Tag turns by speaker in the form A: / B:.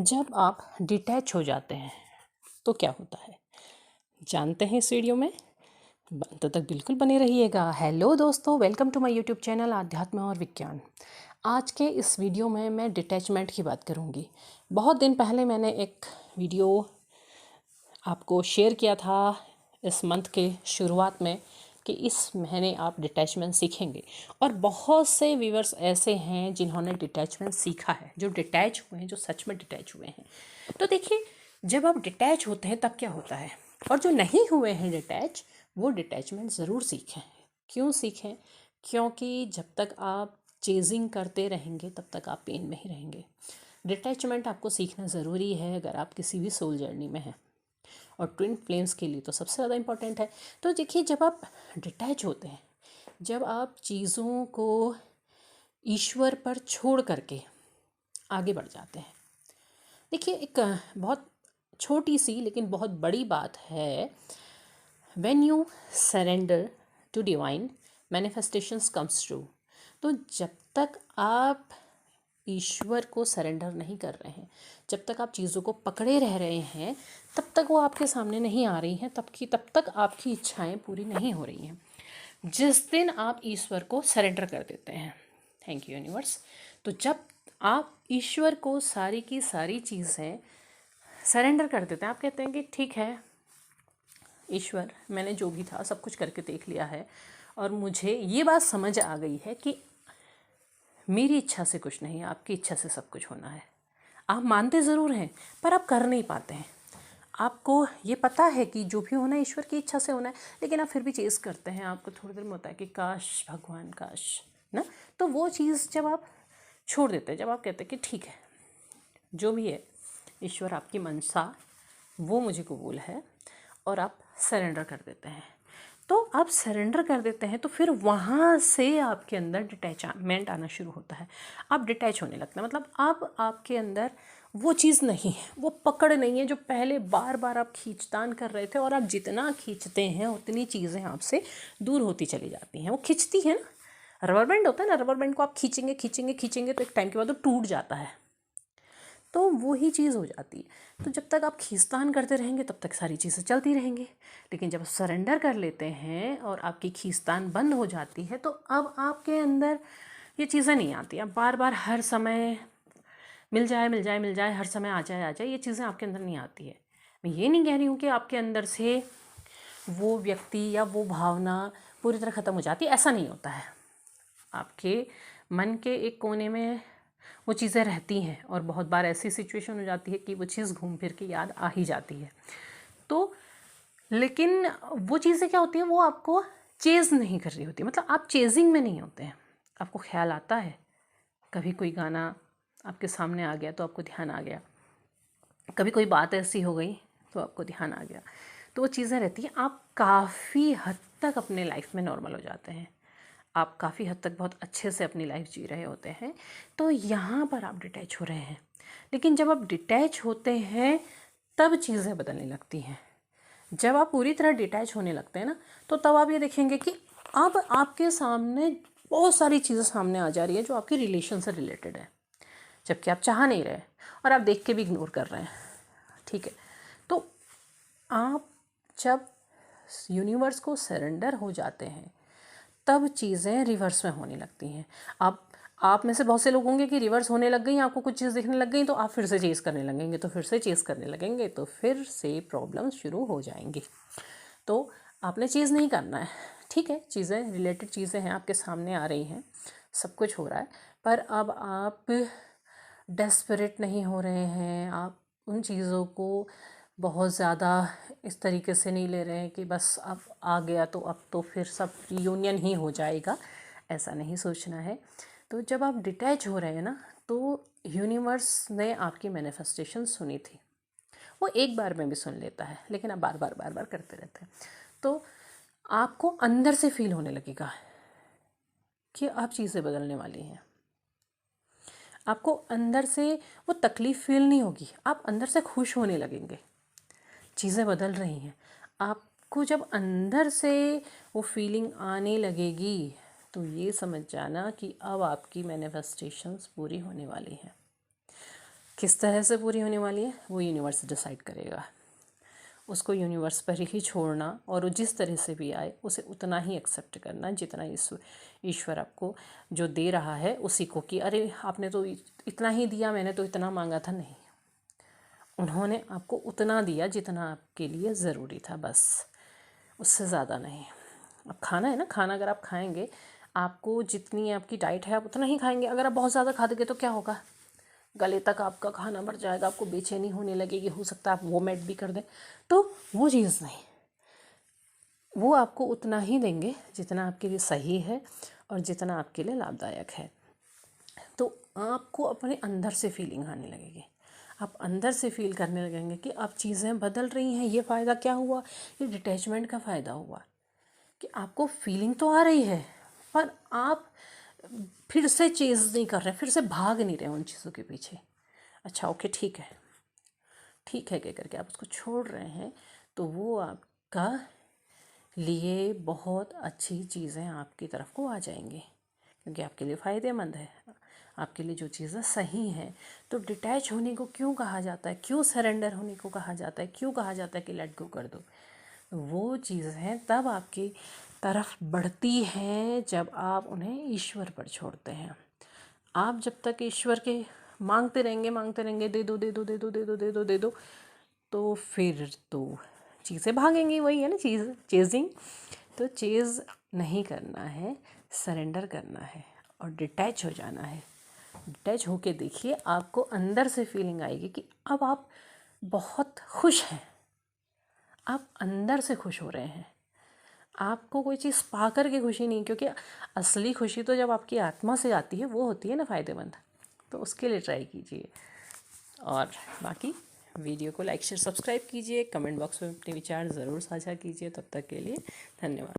A: जब आप डिटैच हो जाते हैं तो क्या होता है, जानते हैं इस वीडियो में। अंत तक बिल्कुल बने रहिएगा। हेलो दोस्तों, welcome to my YouTube channel आध्यात्म और विज्ञान। आज के इस वीडियो में मैं डिटैचमेंट की बात करूंगी। बहुत दिन पहले मैंने एक वीडियो आपको शेयर किया था इस मंथ के शुरुआत में कि इस महीने आप डिटैचमेंट सीखेंगे, और बहुत से व्यूअर्स ऐसे हैं जिन्होंने डिटैचमेंट सीखा है, जो डिटैच हुए हैं, जो सच में डिटैच हुए हैं। तो देखिए, जब आप डिटैच होते हैं तब क्या होता है, और जो नहीं हुए हैं डिटैच, वो डिटैचमेंट ज़रूर सीखें। क्यों सीखें? क्योंकि जब तक आप चेजिंग करते रहेंगे तब तक आप पेन में ही रहेंगे। डिटैचमेंट आपको सीखना ज़रूरी है अगर आप किसी भी सोल जर्नी में हैं, और ट्विन फ्लेम्स के लिए तो सबसे ज़्यादा इम्पॉर्टेंट है। तो देखिए, जब आप डिटैच होते हैं, जब आप चीज़ों को ईश्वर पर छोड़ करके आगे बढ़ जाते हैं। देखिए, एक बहुत छोटी सी लेकिन बहुत बड़ी बात है, when you surrender to divine manifestations comes true. तो जब तक आप ईश्वर को सरेंडर नहीं कर रहे हैं, जब तक आप चीज़ों को पकड़े रह रहे हैं, तब तक वो आपके सामने नहीं आ रही हैं, तब तक आपकी इच्छाएं पूरी नहीं हो रही हैं। जिस दिन आप ईश्वर को सरेंडर कर देते हैं, थैंक यू यूनिवर्स, तो जब आप ईश्वर को सारी की सारी चीज़ें सरेंडर कर देते हैं, आप कहते हैं कि ठीक है ईश्वर, मैंने जो भी था सब कुछ करके देख लिया है, और मुझे ये बात समझ आ गई है कि मेरी इच्छा से कुछ नहीं, आपकी इच्छा से सब कुछ होना है। आप मानते ज़रूर हैं पर आप कर नहीं पाते हैं। आपको ये पता है कि जो भी होना है ईश्वर की इच्छा से होना है, लेकिन आप फिर भी चेज़ करते हैं। आपको थोड़ी देर में होता है कि काश भगवान, काश ना। तो वो चीज़ जब आप छोड़ देते हैं, जब आप कहते हैं कि ठीक है जो भी है ईश्वर, आपकी मनसा वो मुझे कबूल है, और आप सरेंडर कर देते हैं, तो आप सरेंडर कर देते हैं, तो फिर वहाँ से आपके अंदर डिटैचमेंट आना शुरू होता है। आप डिटैच होने लगते हैं, मतलब अब आपके अंदर वो चीज़ नहीं है, वो पकड़ नहीं है जो पहले बार बार आप खींचतान कर रहे थे, और आप जितना खींचते हैं उतनी चीज़ें आपसे दूर होती चली जाती हैं। वो खींचती है ना, रबर बैंड होता है ना, रबर बैंड को आप खींचेंगे खींचेंगे खींचेंगे तो एक टाइम के बाद वो टूट जाता है, तो वही चीज़ हो जाती है। तो जब तक आप खींचतान करते रहेंगे तब तक सारी चीज़ें चलती रहेंगी, लेकिन जब सरेंडर कर लेते हैं और आपकी खींचतान बंद हो जाती है, तो अब आपके अंदर ये चीज़ें नहीं आती। अब बार बार हर समय मिल जाए मिल जाए मिल जाए, हर समय आ जाए, ये चीज़ें आपके अंदर नहीं आती है। मैं ये नहीं कह रही हूँ कि आपके अंदर से वो व्यक्ति या वो भावना पूरी तरह ख़त्म हो जाती है, ऐसा नहीं होता है। आपके मन के एक कोने में वो चीज़ें रहती हैं, और बहुत बार ऐसी सिचुएशन हो जाती है कि वो चीज़ घूम फिर के याद आ ही जाती है। तो लेकिन वो चीज़ें क्या होती हैं, वो आपको चेज़ नहीं कर रही होती, मतलब आप चेजिंग में नहीं होते हैं। आपको ख्याल आता है, कभी कोई गाना आपके सामने आ गया तो आपको ध्यान आ गया, कभी कोई बात ऐसी हो गई तो आपको ध्यान आ गया, तो वो चीज़ें रहती हैं। आप काफ़ी हद तक अपने लाइफ में नॉर्मल हो जाते हैं, आप काफ़ी हद तक बहुत अच्छे से अपनी लाइफ जी रहे होते हैं, तो यहाँ पर आप डिटैच हो रहे हैं। लेकिन जब आप डिटैच होते हैं तब चीज़ें बदलने लगती हैं। जब आप पूरी तरह डिटैच होने लगते हैं ना, तो तब आप ये देखेंगे कि अब आपके सामने बहुत सारी चीज़ें सामने आ जा रही है जो आपके रिलेशन से रिलेटेड है, जबकि आप चाह नहीं रहे और आप देख के भी इग्नोर कर रहे हैं। ठीक है, तो आप जब यूनिवर्स को सरेंडर हो जाते हैं तब चीज़ें रिवर्स में होने लगती हैं। आप में से बहुत से लोग होंगे कि रिवर्स होने लग गई, आपको कुछ चीज़ दिखने लग गई तो आप फिर से चेज़ करने लगेंगे, तो फिर से चेज़ करने लगेंगे, तो फिर से प्रॉब्लम शुरू हो जाएंगी। तो आपने चीज़ नहीं करना है, ठीक है, चीज़ें रिलेटेड चीज़ें हैं, आपके सामने आ रही हैं, सब कुछ हो रहा है, पर अब आप डेस्परेट नहीं हो रहे हैं। आप उन चीज़ों को बहुत ज़्यादा इस तरीके से नहीं ले रहे हैं कि बस अब आ गया तो अब तो फिर सब यूनियन ही हो जाएगा, ऐसा नहीं सोचना है। तो जब आप डिटैच हो रहे हैं ना, तो यूनिवर्स ने आपकी मैनिफेस्टेशन सुनी थी, वो एक बार में भी सुन लेता है, लेकिन आप बार बार करते रहते हैं, तो आपको अंदर से फील होने लगेगा कि अब चीज़ें बदलने वाली हैं। आपको अंदर से वो तकलीफ़ फील नहीं होगी, आप अंदर से खुश होने लगेंगे, चीज़ें बदल रही हैं। आपको जब अंदर से वो फीलिंग आने लगेगी, तो ये समझ जाना कि अब आपकी मैनिफेस्टेशंस पूरी होने वाली हैं। किस तरह से पूरी होने वाली है वो यूनिवर्स डिसाइड करेगा। उसको यूनिवर्स पर ही छोड़ना और वो जिस तरह से भी आए उसे उतना ही एक्सेप्ट करना जितना ईश्वर आपको जो दे रहा है उसी को, कि अरे आपने तो इतना ही दिया, मैंने तो इतना मांगा था। नहीं, उन्होंने आपको उतना दिया जितना आपके लिए ज़रूरी था, बस, उससे ज़्यादा नहीं। अब खाना है ना, खाना अगर आप खाएंगे, आपको जितनी आपकी डाइट है आप उतना ही खाएंगे। अगर आप बहुत ज़्यादा खा दोगे तो क्या होगा, गले तक आपका खाना भर जाएगा, आपको बेचैनी होने लगेगी, हो सकता है आप वोमिट भी कर दें। तो वो चीज़ नहीं, वो आपको उतना ही देंगे जितना आपके लिए सही है और जितना आपके लिए लाभदायक है। तो आपको अपने अंदर से फीलिंग आने लगेगी, आप अंदर से फील करने लगेंगे कि अब चीज़ें बदल रही हैं। ये फ़ायदा क्या हुआ, ये डिटैचमेंट का फ़ायदा हुआ कि आपको फीलिंग तो आ रही है पर आप फिर से चेज़ नहीं कर रहे, फिर से भाग नहीं रहे उन चीज़ों के पीछे। अच्छा ओके ठीक है, ठीक है कह करके आप उसको छोड़ रहे हैं, तो वो आपका लिए बहुत अच्छी चीज़ें आपकी तरफ को आ जाएंगी, क्योंकि आपके लिए फ़ायदेमंद है, आपके लिए जो चीज़ें सही हैं। तो डिटैच होने को क्यों कहा जाता है, क्यों सरेंडर होने को कहा जाता है, क्यों कहा जाता है कि लेट गो कर दो, वो चीज़ें तब आपकी तरफ बढ़ती हैं जब आप उन्हें ईश्वर पर छोड़ते हैं। आप जब तक ईश्वर के मांगते रहेंगे, दे दो दे दो दे दो दे दो दे दो दे दो, तो फिर तो चीज़ें भागेंगी, वही है ना चीज़, चेजिंग। तो चेज़ नहीं करना है, सरेंडर करना है और डिटैच हो जाना है। डिटैच होके देखिए, आपको अंदर से फीलिंग आएगी कि अब आप बहुत खुश हैं, आप अंदर से खुश हो रहे हैं। आपको कोई चीज़ पा कर के खुशी नहीं, क्योंकि असली खुशी तो जब आपकी आत्मा से आती है वो होती है ना फ़ायदेमंद। तो उसके लिए ट्राई कीजिए, और बाकी वीडियो को लाइक शेयर सब्सक्राइब कीजिए, कमेंट बॉक्स में अपने विचार ज़रूर साझा कीजिए। तब तक के लिए धन्यवाद।